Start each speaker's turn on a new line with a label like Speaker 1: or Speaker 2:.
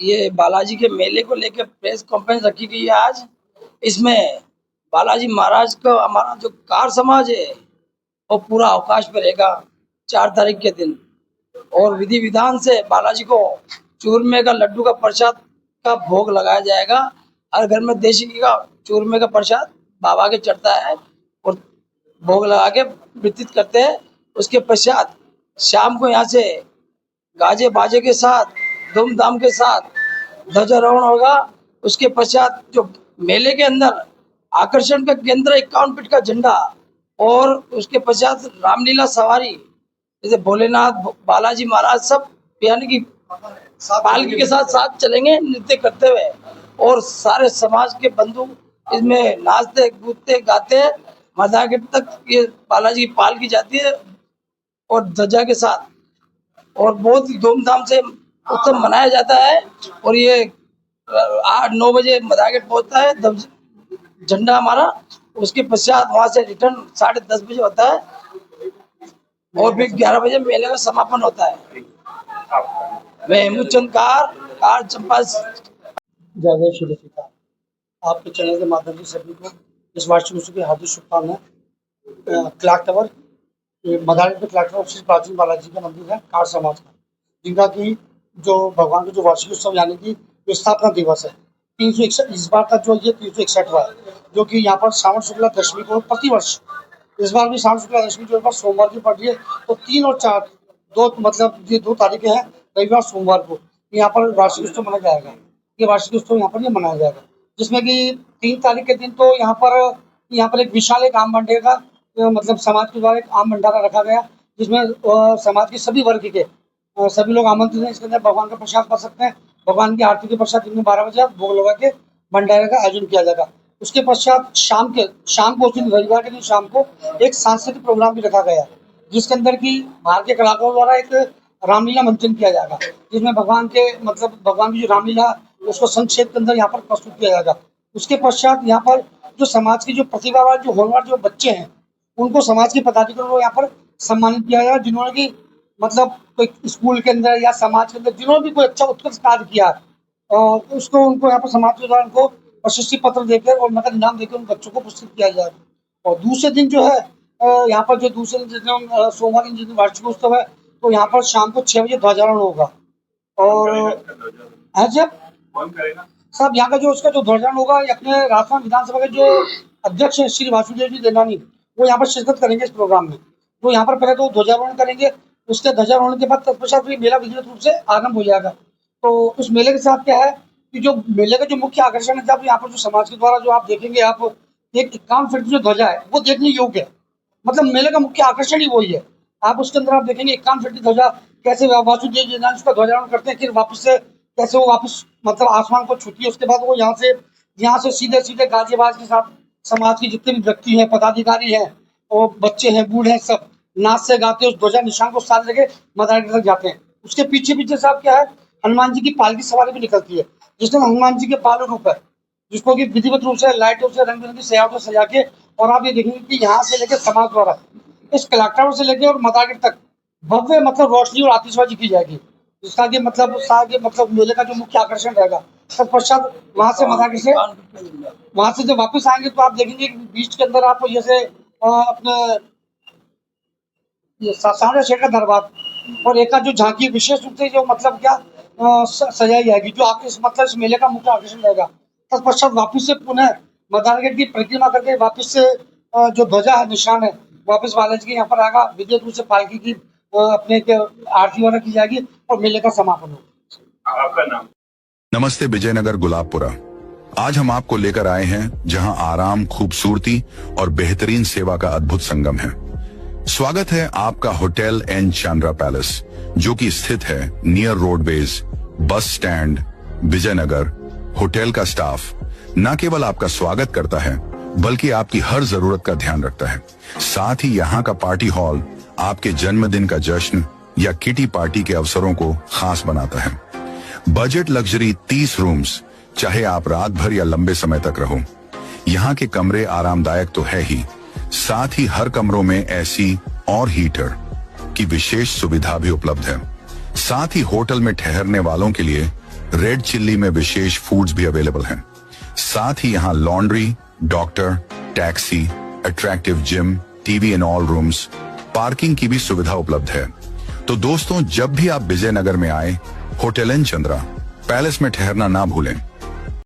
Speaker 1: ये बालाजी के मेले को लेकर प्रेस कॉन्फ्रेंस रखी गई है आज। इसमें बालाजी महाराज का हमारा जो कार समाज है वो पूरा अवकाश पे रहेगा 4 तारीख के दिन। और विधि विधान से बालाजी को चूरमे का लड्डू का प्रसाद का भोग लगाया जाएगा। हर घर में देसी घी का चूरमे का प्रसाद बाबा के चढ़ता है और भोग लगा के वितरित करते हैं। उसके पश्चात शाम को यहाँ से गाजे बाजे के साथ धूमधाम के साथ ध्वजारोहण होगा। उसके पश्चात जो मेले के अंदर आकर्षण का केंद्र 51 फीट का झंडा और उसके पश्चात रामलीला सवारी, जैसे भोलेनाथ बालाजी महाराज सब यानी कि पालकी के साथ साथ चलेंगे नृत्य करते हुए। और सारे समाज के बंधु इसमें नाचते कूदते गाते मजाक तक ये बालाजी की पालकी जाती है और ध्वजा के साथ, और बहुत ही धूमधाम से उत्सव मनाया जाता है। और ये 8-9 बजे मदाकेट पहुंचता है झंडा हमारा। उसके पश्चात वहां से रिटर्न 10:30 बजे होता है और फिर 11 बजे मेले का समापन होता है। मैं हेमूचंद कार चंपा।
Speaker 2: जय जय श्री सीता। आपके चैनल के माध्यम से सभी को इस वार्षिक उत्सव की हार्दिक शुभकामनाएं। क्लॉक टावर मदारी पे क्लॉक टावर श्री प्राचीन बालाजी का मंदिर है कार समाज का, जिनका की जो भगवान का जो वार्षिक उत्सव यानी कि स्थापना दिवस है 361 इस बार का जो ये 361वां है, जो कि यहाँ पर श्रावण शुक्ला दशमी को प्रतिवर्ष इस बार भी श्रावण शुक्ला दशमी जो सोमवार की पड़ रही है, तो 3 और 4 दो मतलब ये 2 तारीखें हैं, रविवार सोमवार को यहाँ पर वार्षिक उत्सव मनाया जाएगा। ये वार्षिक उत्सव यहाँ पर मनाया जाएगा, जिसमें कि 3 तारीख के दिन तो यहाँ पर एक विशाल एक आम भंडारे का मतलब समाज के द्वारा एक आम भंडारा रखा गया, जिसमें समाज के सभी वर्ग के सभी लोग आमंत्रित हैं। इसके अंदर भगवान का प्रसाद पा सकते हैं। भगवान की आरती के पश्चात दिन में 12 बजे भोग लगा के भंडारे का आयोजन किया जाएगा। उसके पश्चात शाम को उस दिन रविवार के दिन शाम को एक सांस्कृतिक प्रोग्राम भी रखा गया है, जिसके अंदर की बाहर के कलाकारों द्वारा एक रामलीला मंचन किया जाएगा, जिसमें भगवान की जो रामलीला उसको संक्षेप के अंदर यहाँ पर प्रस्तुत किया जाएगा। उसके पश्चात यहाँ पर जो समाज की जो प्रतिभावान जो होनहार जो बच्चे हैं, उनको समाज के पदाधिकारियों को यहाँ पर सम्मानित किया जाएगा, जिन्होंने की मतलब कोई स्कूल के अंदर या समाज के अंदर जिन्होंने भी कोई अच्छा उत्कृष्ट कार्य किया उसको उनको यहाँ पर समाज के द्वारा उनको प्रशस्ति पत्र देकर और नकद इनाम देकर उन बच्चों को पुरस्कृत किया जाएगा। और दूसरे दिन जो है यहाँ पर जो दूसरे दिन सोमवार के दिन वार्षिक उत्सव है, तो यहाँ पर शाम को 6 बजे ध्वजारोहण होगा। और जब सब यहाँ का जो उसका जो ध्वजारोहण होगा, अपने राजस्थान विधानसभा के जो अध्यक्ष है श्री वासुदेव जी देनानी, वो यहाँ पर शिरकत करेंगे इस प्रोग्राम में। तो यहाँ पर पहले तो ध्वजारोहण करेंगे, उसके ध्वजारोहण के बाद तत्पश्चात मेला विधिवत रूप से आरंभ हो जाएगा। तो उस मेले के साथ क्या है कि जो मेले का जो मुख्य आकर्षण है, जब यहाँ पर जो समाज के द्वारा जो आप देखेंगे, आप एक 51 फीट जो ध्वजा है वो देखने योग्य है। मतलब मेले का मुख्य आकर्षण ही वही है। आप उसके अंदर आप देखेंगे 51 फीट की ध्वजा कैसे वासुदेव जी उसका ध्वजारोहण करते हैं, फिर वापस से कैसे वो वापस मतलब आसमान को छूती है। उसके बाद वो यहाँ से सीधे गाजे बाज के साथ समाज के जितने भी व्यक्ति हैं, पदाधिकारी हैं और बच्चे हैं, बूढ़े हैं, सब नाच से गाते उस ध्वजा निशान को साथ लेके मदारी तक जाते हैं। उसके पीछे साहब क्या है, हनुमान जी की पालकी सवारी भी निकलती है, जिसमें हनुमान जी के बाल रूप है, जिसको कि विधिवत रूप से लाइटों से रंग बिरंगी सजावटों सजा के, और आप ये देखेंगे कि यहाँ से लेकर समाज द्वारा इस क्लॉक टावर से लेकर और मदारी तक भव्य मतलब रोशनी और आतिशबाजी की जाएगी, जिसका कि मतलब मेले का जो मुख्य आकर्षण रहेगा। तत्पश्चात वहाँ से जब वापस आएंगे तो आप देखेंगे बीच के अंदर आप जैसे अपने सामने शेर का दरबार और एक का जो झांकी विशेष रूप से जो मतलब क्या सजाई जाएगी, जो मतलब इस मेले का मुख्य आकर्षण रहेगा। तत्पश्चात वापिस से पुनः मदारगढ़ की परिक्रमा करके वापिस से जो ध्वजा है निशान है वापस बालाजी के यहाँ पर आएगा। विधिवत रूप से पालकी की अपने आरती वगैरह की जाएगी और मेले का समापन होगा।
Speaker 3: आपका नाम?
Speaker 4: नमस्ते, विजयनगर गुलाबपुरा। आज हम आपको लेकर आए हैं जहां आराम, खूबसूरती और बेहतरीन सेवा का अद्भुत संगम है। स्वागत है आपका होटल एन चांद्रा पैलेस, जो कि स्थित है near roadways bus stand Vijayanagar. Hotel का स्टाफ न केवल आपका स्वागत करता है, बल्कि आपकी हर जरूरत का ध्यान रखता है। साथ ही यहाँ का पार्टी हॉल आपके जन्मदिन का जश्न या किटी पार्टी के अवसरों को खास बनाता है। बजट लग्जरी 30 रूम्स, चाहे आप रात भर या लंबे समय तक रहो। यहाँ के कमरे आरामदायक तो है ही, साथ ही हर कमरों में एसी और हीटर की विशेष सुविधा भी उपलब्ध है। साथ ही होटल में ठहरने वालों के लिए रेड चिल्ली में विशेष फूड्स भी अवेलेबल हैं। साथ ही यहाँ laundry, doctor, taxi, attractive gym, TV in all rooms, parking की भी सुविधा उपलब्ध है। तो दोस्तों, जब भी आप विजयनगर में आए, होटल एन चंद्रा पैलेस में ठहरना ना भूलें।